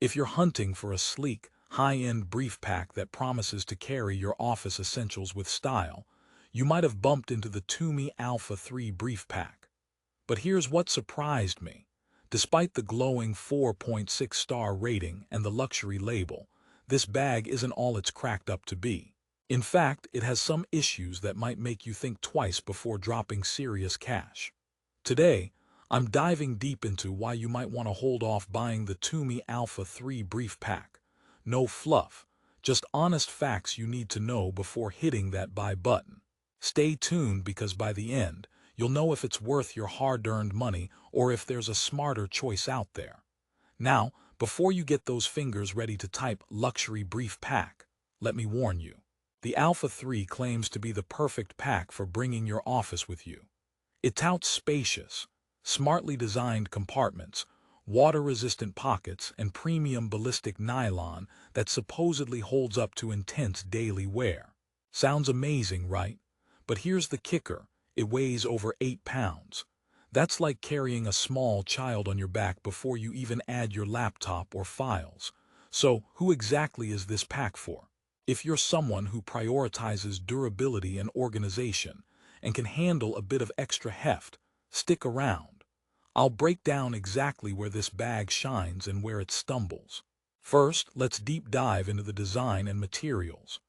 If you're hunting for a sleek, high-end brief pack that promises to carry your office essentials with style, you might have bumped into the Tumi Alpha 3 brief pack. But here's what surprised me. Despite the glowing 4.6-star rating and the luxury label, this bag isn't all it's cracked up to be. In fact, it has some issues that might make you think twice before dropping serious cash. Today, I'm diving deep into why you might want to hold off buying the Tumi Alpha 3 brief pack. No fluff, just honest facts you need to know before hitting that buy button. Stay tuned because by the end, you'll know if it's worth your hard-earned money or if there's a smarter choice out there. Now, before you get those fingers ready to type luxury brief pack, let me warn you. The Alpha 3 claims to be the perfect pack for bringing your office with you. It touts spacious, smartly designed compartments, water-resistant pockets, and premium ballistic nylon that supposedly holds up to intense daily wear. Sounds amazing, right? But here's the kicker. It weighs over 8 pounds. That's like carrying a small child on your back before you even add your laptop or files. So, who exactly is this pack for? If you're someone who prioritizes durability and organization and can handle a bit of extra heft, stick around. I'll break down exactly where this bag shines and where it stumbles. First, let's deep dive into the design and materials.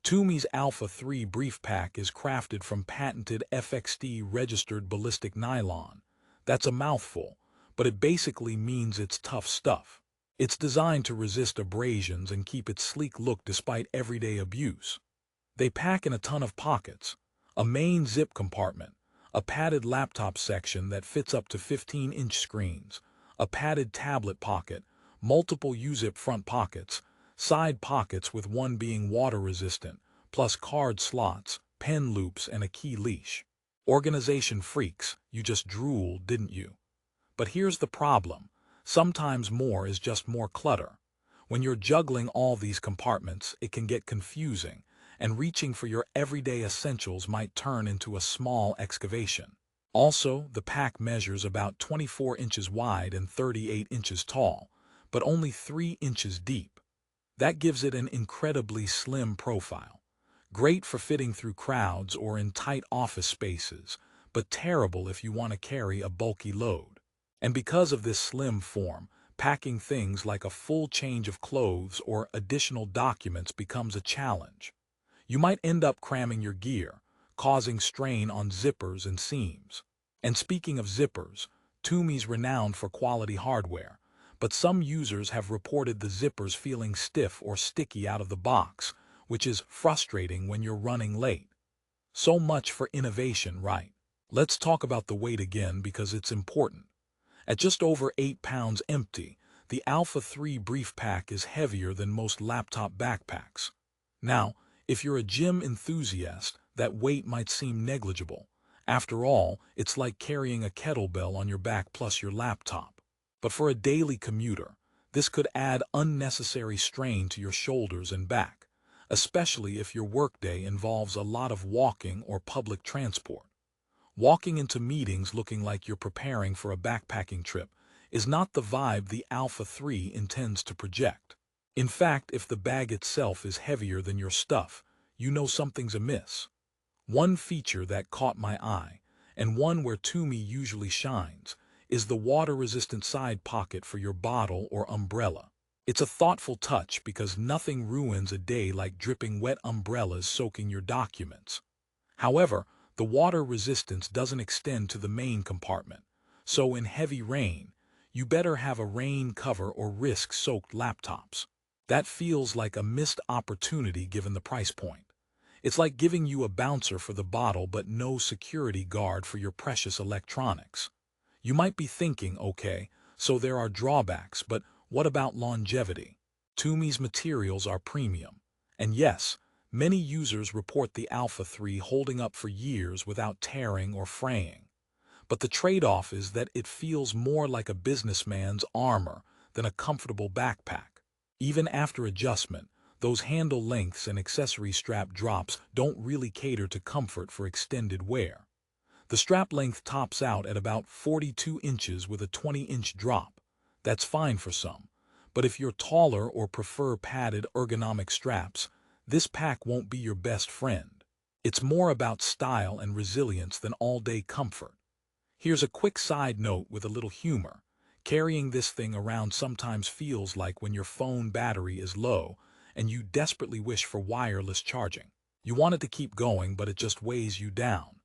Tumi's Alpha 3 brief pack is crafted from patented FXD-registered ballistic nylon. That's a mouthful, but it basically means it's tough stuff. It's designed to resist abrasions and keep its sleek look despite everyday abuse. They pack in a ton of pockets, a main zip compartment, a padded laptop section that fits up to 15-inch screens, a padded tablet pocket, multiple U-zip front pockets, side pockets with one being water-resistant, plus card slots, pen loops, and a key leash. Organization freaks, you just drooled, didn't you? But here's the problem. Sometimes more is just more clutter. When you're juggling all these compartments, it can get confusing, and reaching for your everyday essentials might turn into a small excavation. Also, the pack measures about 24 inches wide and 38 inches tall, but only 3 inches deep. That gives it an incredibly slim profile. Great for fitting through crowds or in tight office spaces, but terrible if you want to carry a bulky load. And because of this slim form, packing things like a full change of clothes or additional documents becomes a challenge. You might end up cramming your gear, causing strain on zippers and seams. And speaking of zippers, Tumi's renowned for quality hardware, but some users have reported the zippers feeling stiff or sticky out of the box, which is frustrating when you're running late. So much for innovation, right? Let's talk about the weight again because it's important. At just over 8 pounds empty, the Alpha 3 brief pack is heavier than most laptop backpacks. Now, if you're a gym enthusiast, that weight might seem negligible. After all, it's like carrying a kettlebell on your back plus your laptop. But for a daily commuter, this could add unnecessary strain to your shoulders and back, especially if your workday involves a lot of walking or public transport. Walking into meetings looking like you're preparing for a backpacking trip is not the vibe the Alpha 3 intends to project. In fact, if the bag itself is heavier than your stuff, you know something's amiss. One feature that caught my eye, and one where Tumi usually shines, is the water-resistant side pocket for your bottle or umbrella. It's a thoughtful touch because nothing ruins a day like dripping wet umbrellas soaking your documents. However, the water resistance doesn't extend to the main compartment, so in heavy rain, you better have a rain cover or risk soaked laptops. That feels like a missed opportunity given the price point. It's like giving you a bouncer for the bottle but no security guard for your precious electronics. You might be thinking, okay, so there are drawbacks, but what about longevity? Tumi's materials are premium. And yes, many users report the Alpha 3 holding up for years without tearing or fraying. But the trade-off is that it feels more like a businessman's armor than a comfortable backpack. Even after adjustment, those handle lengths and accessory strap drops don't really cater to comfort for extended wear. The strap length tops out at about 42 inches with a 20-inch drop. That's fine for some, But if you're taller or prefer padded ergonomic straps, this pack won't be your best friend. It's more about style and resilience than all-day comfort. Here's a quick side note with a little humor. Carrying this thing around sometimes feels like when your phone battery is low and you desperately wish for wireless charging. You want it to keep going, but it just weighs you down.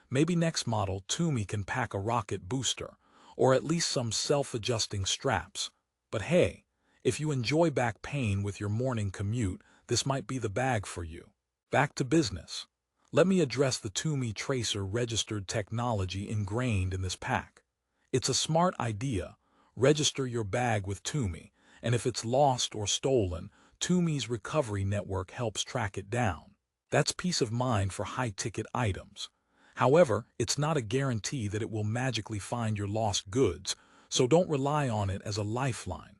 Maybe next model Tumi can pack a rocket booster, or at least some self-adjusting straps. But hey, if you enjoy back pain with your morning commute, this might be the bag for you. Back to business. Let me address the Tumi Tracer registered technology ingrained in this pack. It's a smart idea. Register your bag with Tumi, and if it's lost or stolen, Tumi's recovery network helps track it down. That's peace of mind for high-ticket items. However, it's not a guarantee that it will magically find your lost goods, so don't rely on it as a lifeline.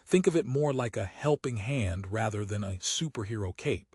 Think of it more like a helping hand rather than a superhero cape.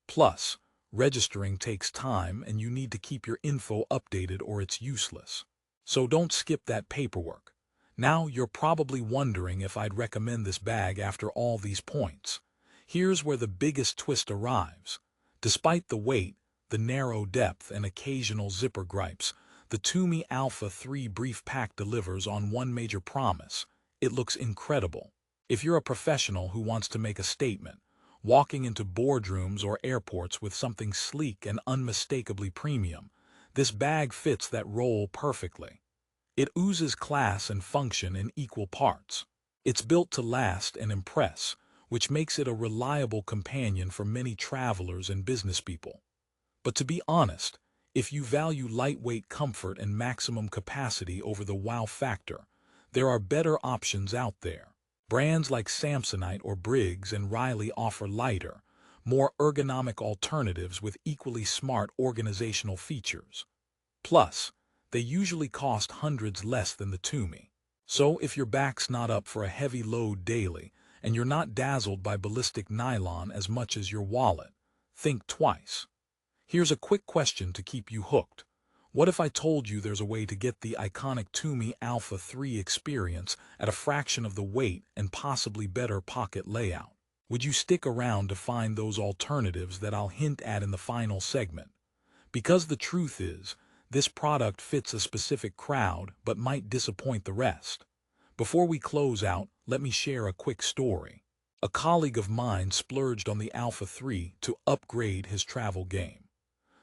Plus, registering takes time and you need to keep your info updated or it's useless. So don't skip that paperwork. Now you're probably wondering if I'd recommend this bag after all these points. Here's where the biggest twist arrives. Despite the weight, the narrow depth, and occasional zipper gripes, the Tumi Alpha 3 brief pack delivers on one major promise. It looks incredible. If you're a professional who wants to make a statement, walking into boardrooms or airports with something sleek and unmistakably premium, this bag fits that role perfectly. It oozes class and function in equal parts. It's built to last and impress, which makes it a reliable companion for many travelers and business people. But to be honest, if you value lightweight comfort and maximum capacity over the wow factor, there are better options out there. Brands like Samsonite or Briggs & Riley offer lighter, more ergonomic alternatives with equally smart organizational features. Plus, they usually cost hundreds less than the Tumi. So if your back's not up for a heavy load daily, and you're not dazzled by ballistic nylon as much as your wallet, think twice. Here's a quick question to keep you hooked. What if I told you there's a way to get the iconic Tumi Alpha 3 experience at a fraction of the weight and possibly better pocket layout? Would you stick around to find those alternatives that I'll hint at in the final segment? Because the truth is, this product fits a specific crowd but might disappoint the rest. Before we close out, let me share a quick story. A colleague of mine splurged on the Alpha 3 to upgrade his travel game.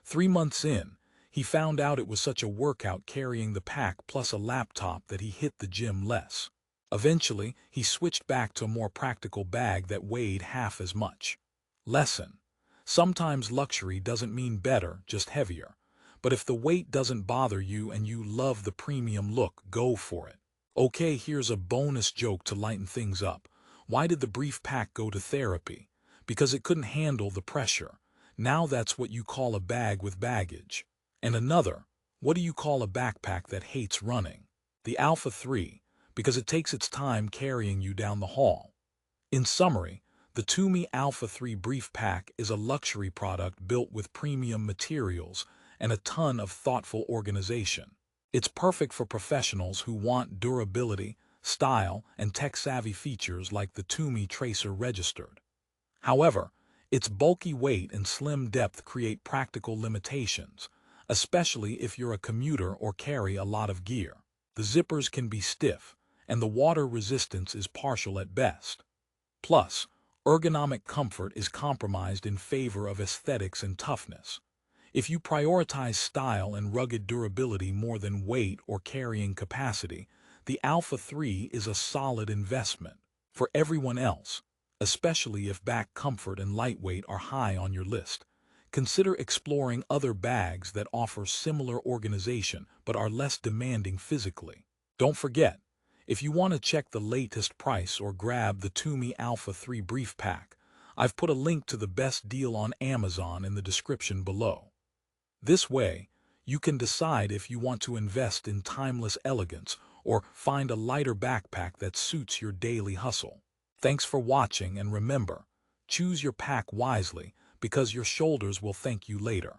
3 months in, he found out it was such a workout carrying the pack plus a laptop that he hit the gym less. Eventually, he switched back to a more practical bag that weighed half as much. Lesson: sometimes luxury doesn't mean better, just heavier. But if the weight doesn't bother you and you love the premium look, go for it. Okay, here's a bonus joke to lighten things up. Why did the brief pack go to therapy? Because it couldn't handle the pressure. Now that's what you call a bag with baggage. And another, what do you call a backpack that hates running? The Alpha 3, because it takes its time carrying you down the hall. In summary, the Tumi Alpha 3 brief pack is a luxury product built with premium materials and a ton of thoughtful organization. It's perfect for professionals who want durability, style, and tech-savvy features like the Tumi Tracer registered. However, its bulky weight and slim depth create practical limitations, especially if you're a commuter or carry a lot of gear. The zippers can be stiff, and the water resistance is partial at best. Plus, ergonomic comfort is compromised in favor of aesthetics and toughness. If you prioritize style and rugged durability more than weight or carrying capacity, the Alpha 3 is a solid investment. For everyone else, especially if back comfort and lightweight are high on your list, consider exploring other bags that offer similar organization but are less demanding physically. Don't forget, if you want to check the latest price or grab the Tumi Alpha 3 brief pack, I've put a link to the best deal on Amazon in the description below. This way, you can decide if you want to invest in timeless elegance or find a lighter backpack that suits your daily hustle. Thanks for watching, and remember, choose your pack wisely because your shoulders will thank you later.